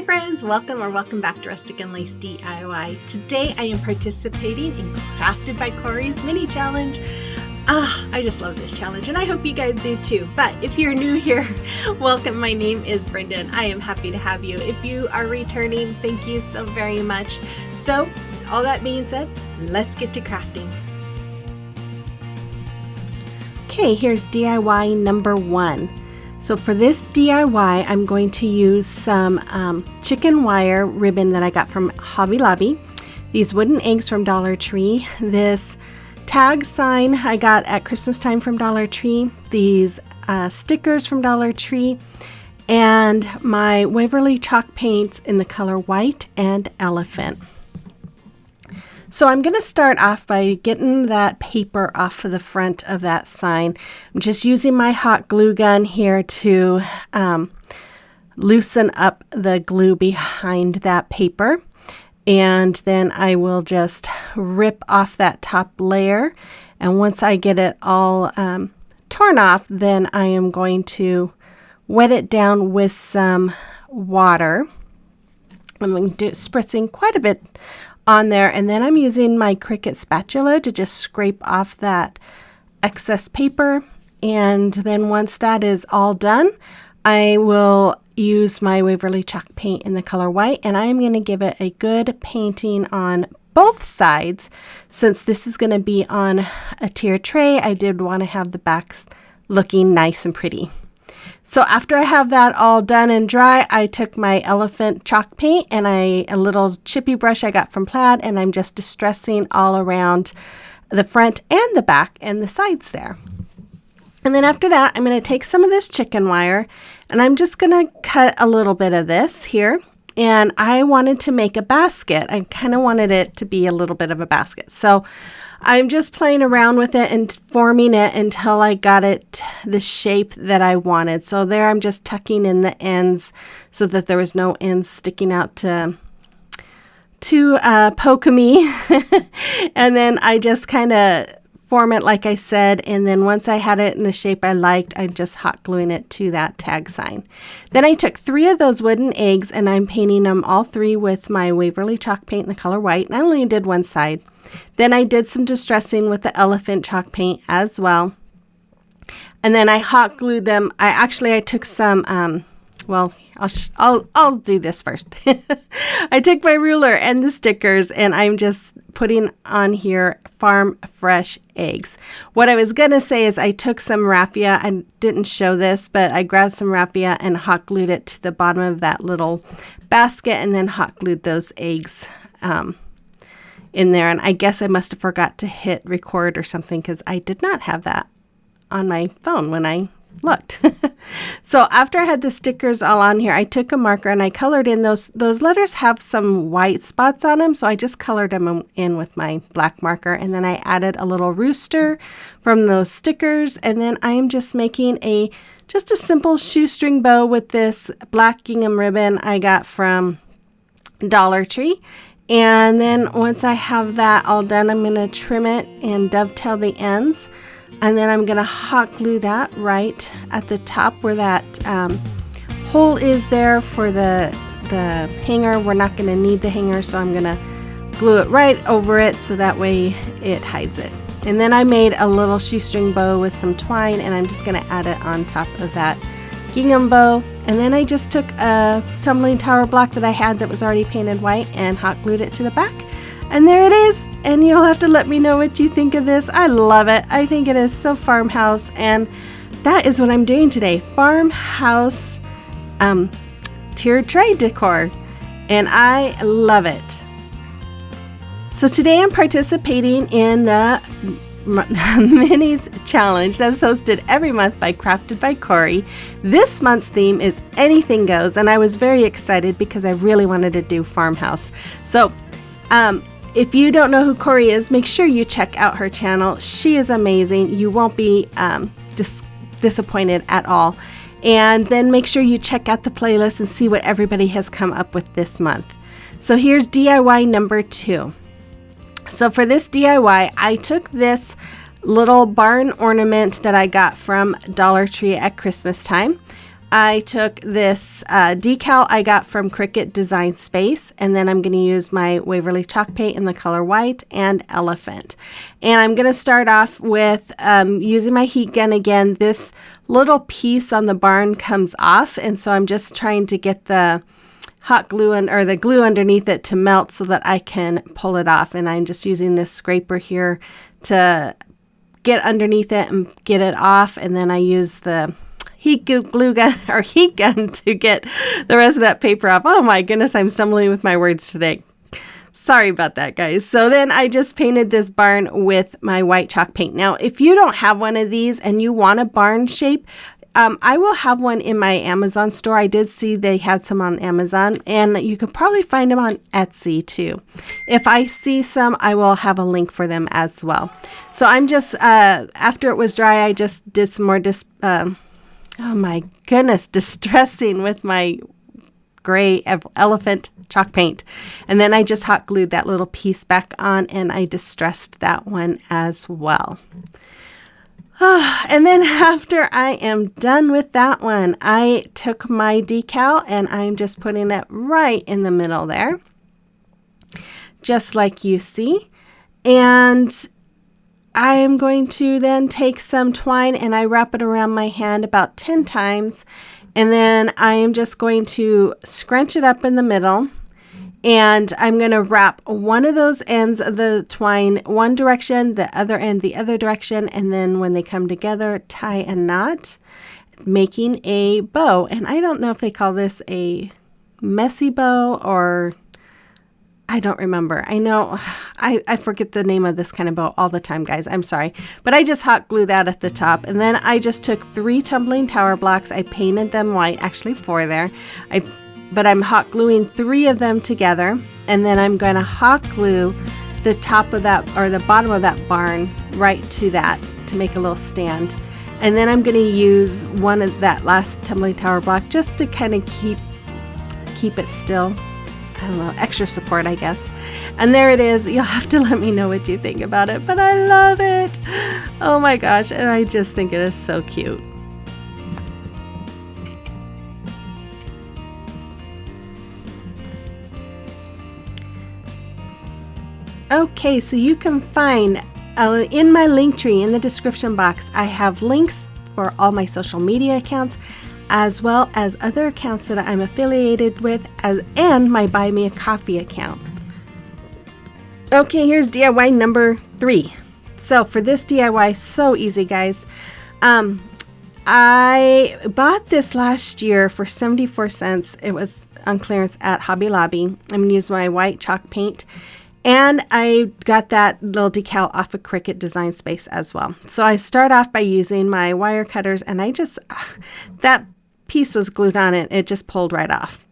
friends, welcome back to Rustic and Lace DIY. Today I am participating in Crafted by Corie's mini challenge. I just love this challenge and I hope you guys do too. But if you're new here, welcome. My name is Brenda and I am happy to have you. If you are returning, thank you so very much. So all that being said, let's get to crafting. Okay, here's DIY number 1. So for this DIY, I'm going to use some chicken wire ribbon that I got from Hobby Lobby, these wooden eggs from Dollar Tree, this tag sign I got at Christmas time from Dollar Tree, these stickers from Dollar Tree, and my Waverly Chalk paints in the color white and elephant. So I'm going to start off by getting that paper off of the front of that sign. I'm just using my hot glue gun here to loosen up the glue behind that paper. And then I will just rip off that top layer. And once I get it all torn off, then I am going to wet it down with some water. I'm going to do spritzing quite a bit on there, and then I'm using my Cricut spatula to just scrape off that excess paper. And then once that is all done, I will use my Waverly Chalk paint in the color white, and I am going to give it a good painting on both sides. Since this is going to be on a tiered tray, I did want to have the backs looking nice and pretty. So after I have that all done and dry, I took my elephant chalk paint and a little chippy brush I got from Plaque, and I'm just distressing all around the front and the back and the sides there. And then after that, I'm going to take some of this chicken wire and I'm just going to cut a little bit of this here. And I wanted to make a basket. I kind of wanted it to be a little bit of a basket. So I'm just playing around with it and forming it until I got it the shape that I wanted. So there I'm just tucking in the ends so that there was no ends sticking out to poke me. And then I just kind of form it like I said, and then once I had it in the shape I liked, I'm just hot gluing it to that tag sign. Then I took 3 of those wooden eggs and I'm painting them all 3 with my Waverly Chalk paint in the color white, and I only did one side. Then I did some distressing with the elephant chalk paint as well. And then I hot glued them. I took some, I'll do this first. I took my ruler and the stickers and I'm just putting on here Farm Fresh eggs. What I was going to say is I took some Raffia. I didn't show this, but I grabbed some Raffia and hot glued it to the bottom of that little basket and then hot glued those eggs in there. And I guess I must have forgot to hit record or something because I did not have that on my phone when I looked. So after I had the stickers all on here, I took a marker and I colored in those letters have some white spots on them. So I just colored them in with my black marker. And then I added a little rooster from those stickers. And then I'm just making just a simple shoestring bow with this black gingham ribbon I got from Dollar Tree. And then once I have that all done, I'm going to trim it and dovetail the ends. And then I'm going to hot glue that right at the top where that hole is there for the hanger. We're not going to need the hanger, so I'm going to glue it right over it so that way it hides it. And then I made a little shoestring bow with some twine, and I'm just going to add it on top of that gingham bow. And then I just took a tumbling tower block that I had that was already painted white and hot glued it to the back. And there it is, and you'll have to let me know what you think of this. I love it. I think it is so farmhouse, and that is what I'm doing today. Farmhouse tiered tray decor, and I love it. So today I'm participating in the Minis Challenge that is hosted every month by Crafted by Corie. This month's theme is Anything Goes, and I was very excited because I really wanted to do farmhouse. So if you don't know who Corie is, make sure you check out her channel. She is amazing. You won't be disappointed at all. And then make sure you check out the playlist and see what everybody has come up with this month. So here's DIY number 2. So for this DIY, I took this little barn ornament that I got from Dollar Tree at Christmas time. I took this decal I got from Cricut Design Space, and then I'm going to use my Waverly Chalk paint in the color white and elephant. And I'm going to start off with using my heat gun again. This little piece on the barn comes off, and so I'm just trying to get the hot glue or the glue underneath it to melt so that I can pull it off. And I'm just using this scraper here to get underneath it and get it off, and then I use the heat gun to get the rest of that paper off. Oh my goodness, I'm stumbling with my words today. Sorry about that, guys. So then I just painted this barn with my white chalk paint. Now, if you don't have one of these and you want a barn shape, I will have one in my Amazon store. I did see they had some on Amazon, and you could probably find them on Etsy too. If I see some, I will have a link for them as well. So I'm just, after it was dry, I just did some more oh my goodness, distressing with my gray elephant chalk paint. And then I just hot glued that little piece back on, and I distressed that one as well. And then after I am done with that one, I took my decal and I'm just putting it right in the middle there, just like you see. And I am going to then take some twine and I wrap it around my hand about 10 times. And then I am just going to scrunch it up in the middle. And I'm going to wrap one of those ends of the twine one direction, the other end the other direction. And then when they come together, tie a knot, making a bow. And I don't know if they call this a messy bow or I don't remember. I know I forget the name of this kind of bow all the time, guys. I'm sorry. But I just hot glue that at the top. And then I just took 3 tumbling tower blocks. I painted them white, actually 4 there. But I'm hot gluing 3 of them together. And then I'm going to hot glue the top of that or the bottom of that barn right to that to make a little stand. And then I'm going to use one of that last tumbling tower block just to kind of keep it still. I don't know, extra support, I guess. And there it is. You'll have to let me know what you think about it, but I love it. Oh my gosh. And I just think it is so cute. Okay, so you can find in my link tree in the description box, I have links for all my social media accounts, as well as other accounts that I'm affiliated with, and my Buy Me a Coffee account. Okay, here's DIY number 3. So for this DIY, so easy, guys. I bought this last year for 74 cents. It was on clearance at Hobby Lobby. I'm going to use my white chalk paint. And I got that little decal off of Cricut Design Space as well. So I start off by using my wire cutters, and that piece was glued on it. It just pulled right off.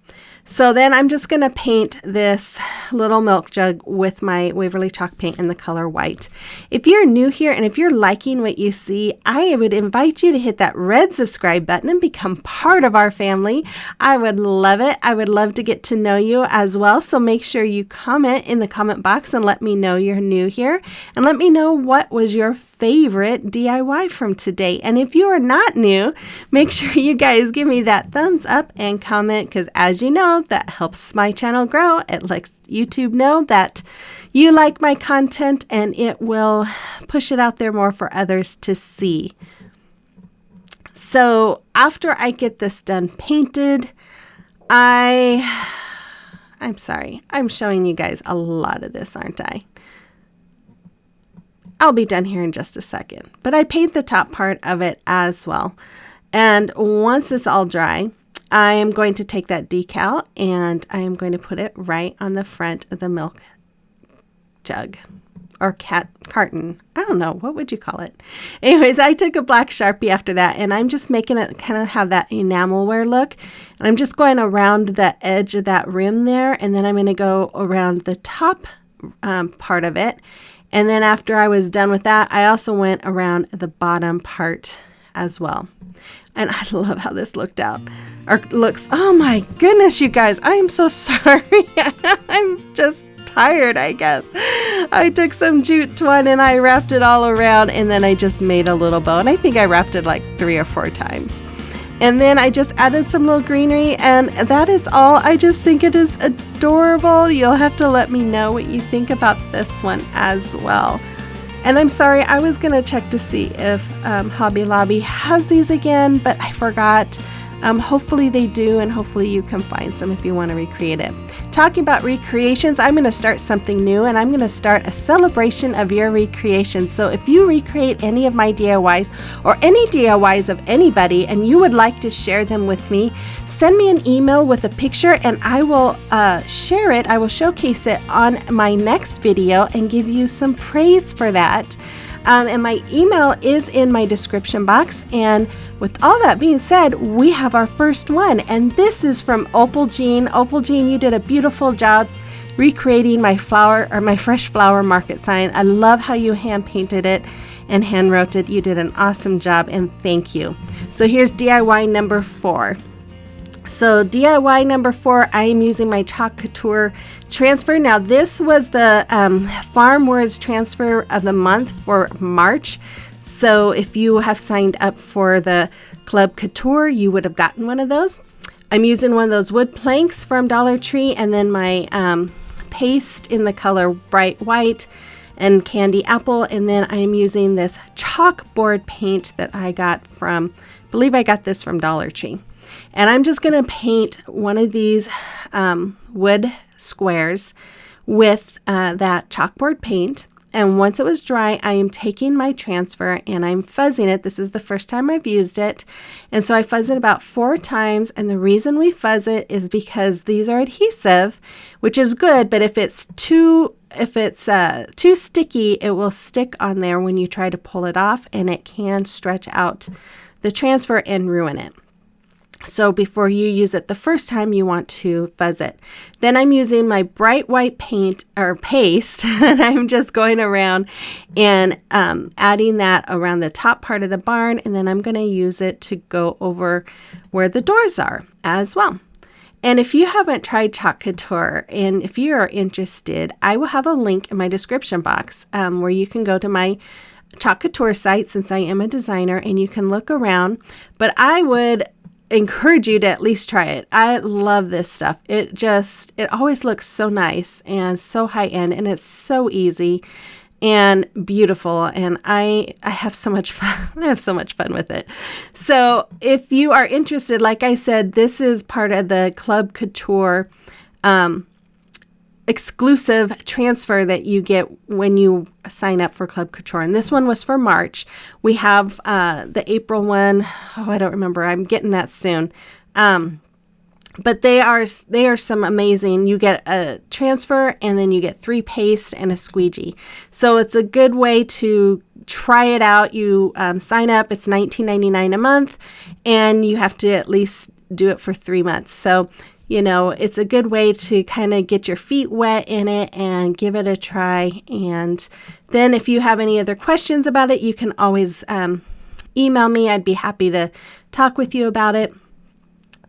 So then I'm just going to paint this little milk jug with my Waverly Chalk paint in the color white. If you're new here and if you're liking what you see, I would invite you to hit that red subscribe button and become part of our family. I would love it. I would love to get to know you as well. So make sure you comment in the comment box and let me know you're new here. And let me know what was your favorite DIY from today. And if you are not new, make sure you guys give me that thumbs up and comment, because as you know, that helps my channel grow. It lets YouTube know that you like my content, and it will push it out there more for others to see. So after I get this done painted, I'm sorry, I'm showing you guys a lot of this, aren't I? I'll be done here in just a second, but I paint the top part of it as well. And once it's all dry, I am going to take that decal and I am going to put it right on the front of the milk jug or carton. I don't know. What would you call it? Anyways, I took a black Sharpie after that, and I'm just making it kind of have that enamelware look. And I'm just going around the edge of that rim there, and then I'm going to go around the top part of it. And then after I was done with that, I also went around the bottom part as well. And I love how this looks. Oh my goodness, you guys. I am so sorry. I'm just tired, I guess. I took some jute twine and I wrapped it all around, and then I just made a little bow. And I think I wrapped it like 3 or 4 times. And then I just added some little greenery, and that is all. I just think it is adorable. You'll have to let me know what you think about this one as well. And I'm sorry, I was going to check to see if Hobby Lobby has these again, but I forgot. Hopefully they do, and hopefully you can find some if you want to recreate it. Talking about recreations, I'm going to start something new, and I'm going to start a celebration of your recreations. So if you recreate any of my DIYs or any DIYs of anybody and you would like to share them with me, send me an email with a picture and I will share it. I will showcase it on my next video and give you some praise for that. And my email is in my description box. And with all that being said, we have our first one. And this is from Opal Jean. Opal Jean, you did a beautiful job recreating my fresh flower market sign. I love how you hand painted it and hand wrote it. You did an awesome job, and thank you. So here's DIY number 4. So DIY number 4, I am using my Chalk Couture transfer. Now this was the Farm Words transfer of the month for March. So if you have signed up for the Club Couture, you would have gotten one of those. I'm using one of those wood planks from Dollar Tree, and then my paste in the color bright white and candy apple. And then I'm using this chalkboard paint that I got from, I believe I got this from Dollar Tree. And I'm just going to paint one of these wood squares with that chalkboard paint. And once it was dry, I am taking my transfer and I'm fuzzing it. This is the first time I've used it. And so I fuzz it about 4 times. And the reason we fuzz it is because these are adhesive, which is good. But if it's too sticky, it will stick on there when you try to pull it off, and it can stretch out the transfer and ruin it. So before you use it the first time, you want to fuzz it. Then I'm using my bright white paint or paste, and I'm just going around and adding that around the top part of the barn, and then I'm going to use it to go over where the doors are as well. And if you haven't tried Chalk Couture, and if you are interested, I will have a link in my description box where you can go to my Chalk Couture site, since I am a designer, and you can look around. But I would encourage you to at least try it. I love this stuff. It always looks so nice and so high end, and it's so easy and beautiful, and I have so much fun. I have so much fun with it. So if you are interested, like I said, this is part of the Club Couture exclusive transfer that you get when you sign up for Club Couture. And this one was for March. We have the April one. Oh, I don't remember. I'm getting that soon. But they are some amazing. You get a transfer, and then you get 3 paste and a squeegee. So it's a good way to try it out. You sign up. It's $19.99 a month, and you have to at least do it for 3 months. So it's a good way to kind of get your feet wet in it and give it a try. And then if you have any other questions about it, you can always email me. I'd be happy to talk with you about it.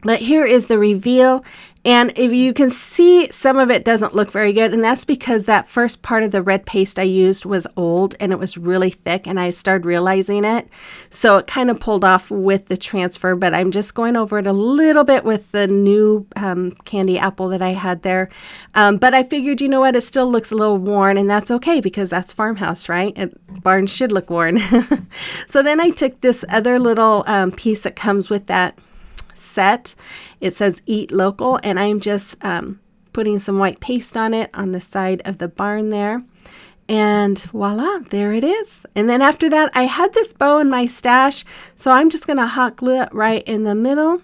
But here is the reveal. And if you can see, some of it doesn't look very good. And that's because that first part of the red paste I used was old and it was really thick, and I started realizing it. So it kind of pulled off with the transfer, but I'm just going over it a little bit with the new candy apple that I had there. But I figured, you know what, it still looks a little worn, and that's okay because that's farmhouse, right? Barns should look worn. So then I took this other little piece that comes with that set. It says Eat Local, and I'm just putting some white paste on it on the side of the barn there, and voila, there it is. And then after that, I had this bow in my stash, so I'm just going to hot glue it right in the middle,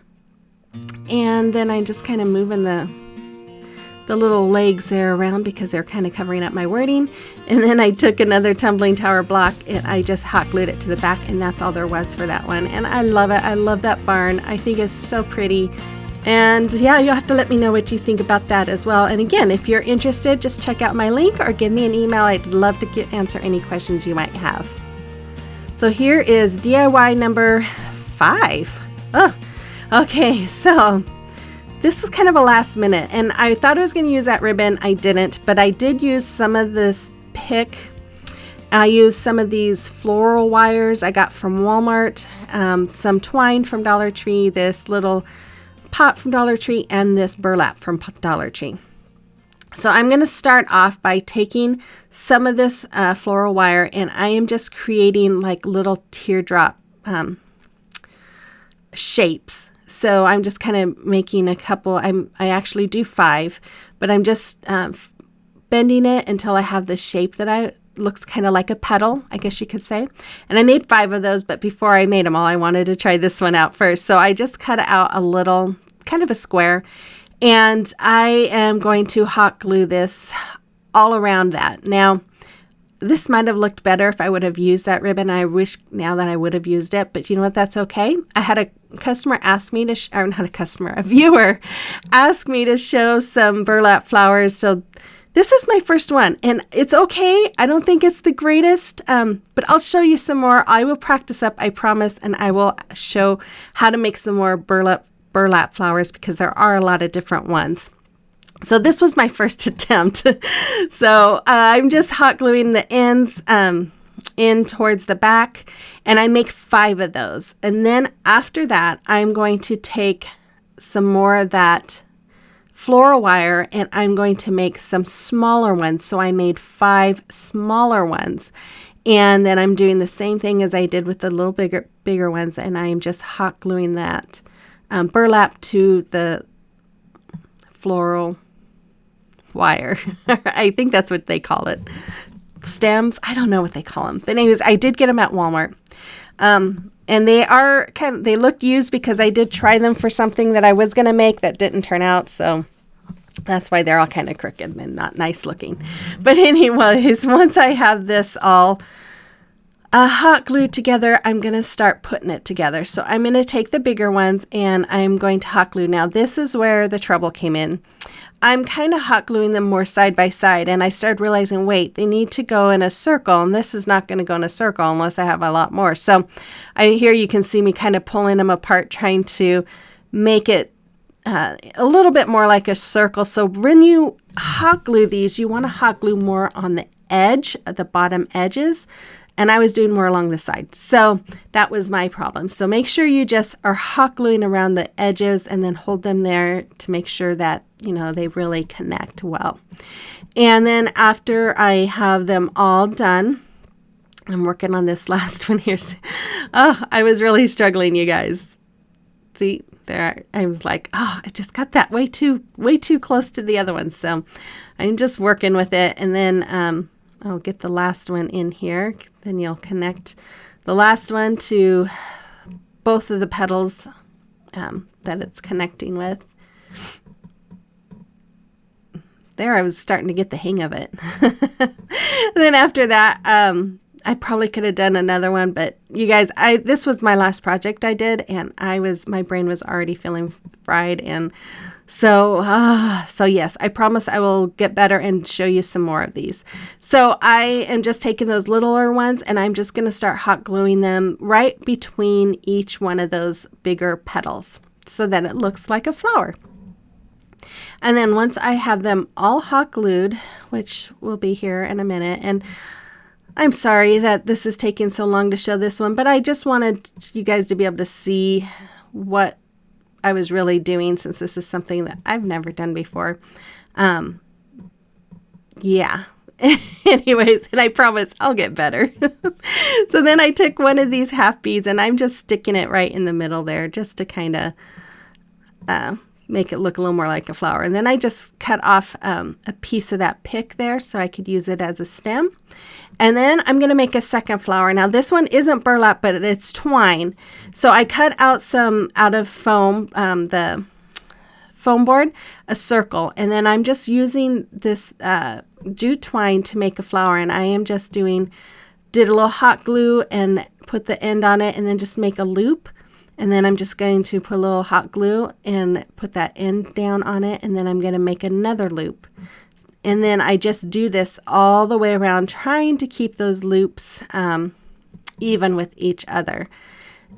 and then I'm just kind of moving the little legs there around because they're kind of covering up my wording. And then I took another tumbling tower block and I just hot glued it to the back, and that's all there was for that one. And I love it. I love that barn. I think it's so pretty. And yeah, you'll have to let me know what you think about that as well. And again, if you're interested, just check out my link or give me an email. I'd love to answer any questions you might have. So here is DIY number 5. Oh, okay, so this was kind of a last minute, and I thought I was going to use that ribbon. I didn't, but I did use some of this pick I used some of these floral wires I got from Walmart, some twine from Dollar Tree, this little pot from Dollar Tree, and this burlap from Dollar Tree. So I'm going to start off by taking some of this floral wire, and I am just creating like little teardrop shapes. So I'm just kind of making a couple. I actually do 5, but I'm just bending it until I have the shape that looks kind of like a petal, I guess you could say. And I made 5 of those, but before I made them all, I wanted to try this one out first. So I just cut out a little, kind of a square, and I am going to hot glue this all around that. Now, this might have looked better if I would have used that ribbon. I wish now that I would have used it, but you know what? That's okay. I had a customer ask me to, or not a customer, a viewer ask me to show some burlap flowers. So this is my first one, and it's okay. I don't think it's the greatest, but I'll show you some more. I will practice up, I promise, and I will show how to make some more burlap flowers because there are a lot of different ones. So this was my first attempt. So I'm just hot gluing the ends in towards the back, and I make 5 of those. And then after that, I'm going to take some more of that floral wire, and I'm going to make some smaller ones. So I made 5 smaller ones, and then I'm doing the same thing as I did with the little bigger ones, and I am just hot gluing that burlap to the floral wire. I think that's what they call it. Stems. I don't know what they call them, but anyways, I did get them at Walmart. And they are they look used because I did try them for something that I was going to make that didn't turn out. So that's why they're all kind of crooked and not nice looking. But anyways, once I have this all hot glued together, I'm going to start putting it together. So I'm going to take the bigger ones and I'm going to hot glue. Now this is where the trouble came in. I'm kind of hot gluing them more side by side, and I started realizing, wait, they need to go in a circle, and this is not going to go in a circle unless I have a lot more. So here you can see me kind of pulling them apart, trying to make it a little bit more like a circle. So when you hot glue these, you want to hot glue more on the edge, the bottom edges, and I was doing more along the side. So that was my problem. So make sure you just are hot gluing around the edges and then hold them there to make sure that, you know, they really connect well. And then after I have them all done, I'm working on this last one here. Oh, I was really struggling, you guys. See, there, I was like, oh, I just got that way too close to the other one. So I'm just working with it. And then I'll get the last one in here. Then you'll connect the last one to both of the petals that it's connecting with. There, I was starting to get the hang of it. Then after that, I probably could have done another one, but you guys, this was my last project I did, and my brain was already feeling fried, and so yes, I promise I will get better and show you some more of these. So I am just taking those littler ones, and I'm just going to start hot gluing them right between each one of those bigger petals so that it looks like a flower. And then once I have them all hot glued, which will be here in a minute, and I'm sorry that this is taking so long to show this one, but I just wanted you guys to be able to see what I was really doing, since this is something that I've never done before. Yeah. Anyways, and I promise I'll get better. So then I took one of these half beads, and I'm just sticking it right in the middle there just to kind of make it look a little more like a flower. And then I just cut off a piece of that pick there so I could use it as a stem. And then I'm going to make a second flower. Now this one isn't burlap, but it's twine. So I cut out some out of foam, the foam board, a circle. And then I'm just using this jute twine to make a flower. And I am just did a little hot glue and put the end on it, and then just make a loop. And then I'm just going to put a little hot glue and put that end down on it. And then I'm going to make another loop. And then I just do this all the way around, trying to keep those loops even with each other.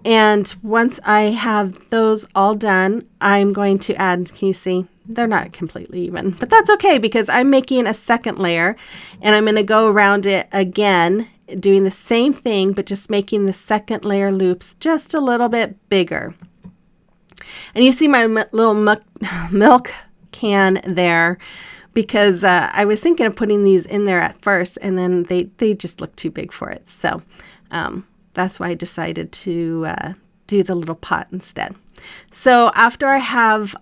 And once I have those all done, I'm going to add, can you see? They're not completely even, but that's okay because I'm making a second layer, and I'm going to go around it again doing the same thing, but just making the second layer loops just a little bit bigger. And you see my little milk can there, because I was thinking of putting these in there at first, and then they just look too big for it. So that's why I decided to do the little pot instead. So after I have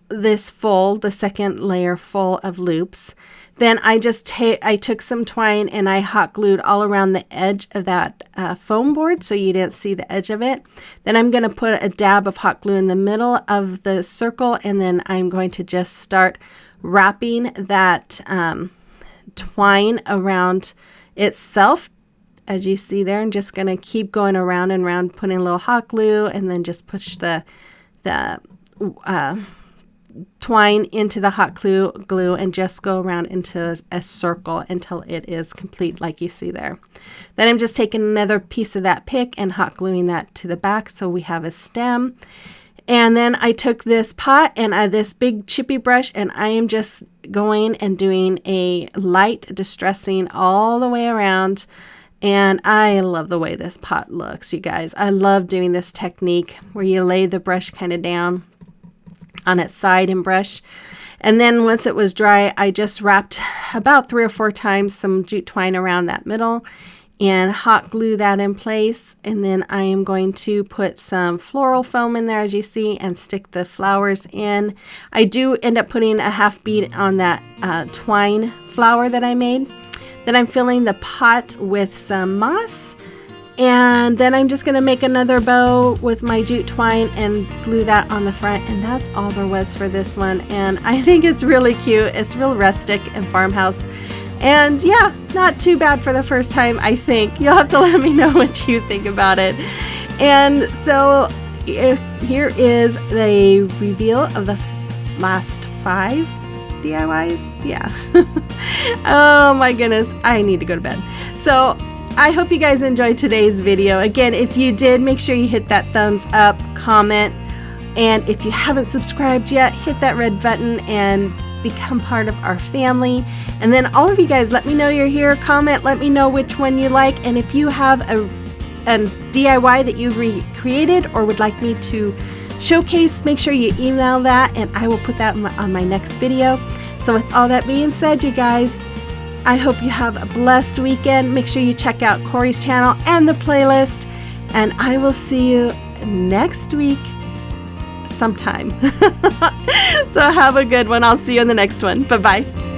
this full, the second layer full of loops, then I took some twine and I hot glued all around the edge of that foam board so you didn't see the edge of it. Then I'm going to put a dab of hot glue in the middle of the circle, and then I'm going to just start wrapping that twine around itself, as you see there. I'm just going to keep going around and around, putting a little hot glue, and then just push the twine into the hot glue and just go around into a circle until it is complete, like you see there. Then I'm just taking another piece of that pick and hot gluing that to the back so we have a stem. And then I took this pot and this big chippy brush, and I am just going and doing a light distressing all the way around. And I love the way this pot looks, you guys. I love doing this technique where you lay the brush kind of down on its side and brush. And then once it was dry, I just wrapped about 3 or 4 times some jute twine around that middle and hot glue that in place. And then I am going to put some floral foam in there, as you see, and stick the flowers in. I do end up putting a half bead on that twine flower that I made. Then I'm filling the pot with some moss. And then I'm just going to make another bow with my jute twine and glue that on the front. And that's all there was for this one. And I think it's really cute. It's real rustic and farmhouse. And yeah, not too bad for the first time, I think. You'll have to let me know what you think about it. And so here is the reveal of the last 5 DIYs. Yeah. Oh my goodness. I need to go to bed. So I hope you guys enjoyed today's video. Again, if you did, make sure you hit that thumbs up, comment, and if you haven't subscribed yet, hit that red button and become part of our family. And then all of you guys, let me know you're here, comment, let me know which one you like, and if you have a DIY that you've recreated or would like me to showcase, make sure you email that and I will put that on my next video. So with all that being said, you guys, I hope you have a blessed weekend. Make sure you check out Corie's channel and the playlist, and I will see you next week sometime. So have a good one. I'll see you in the next one. Bye-bye.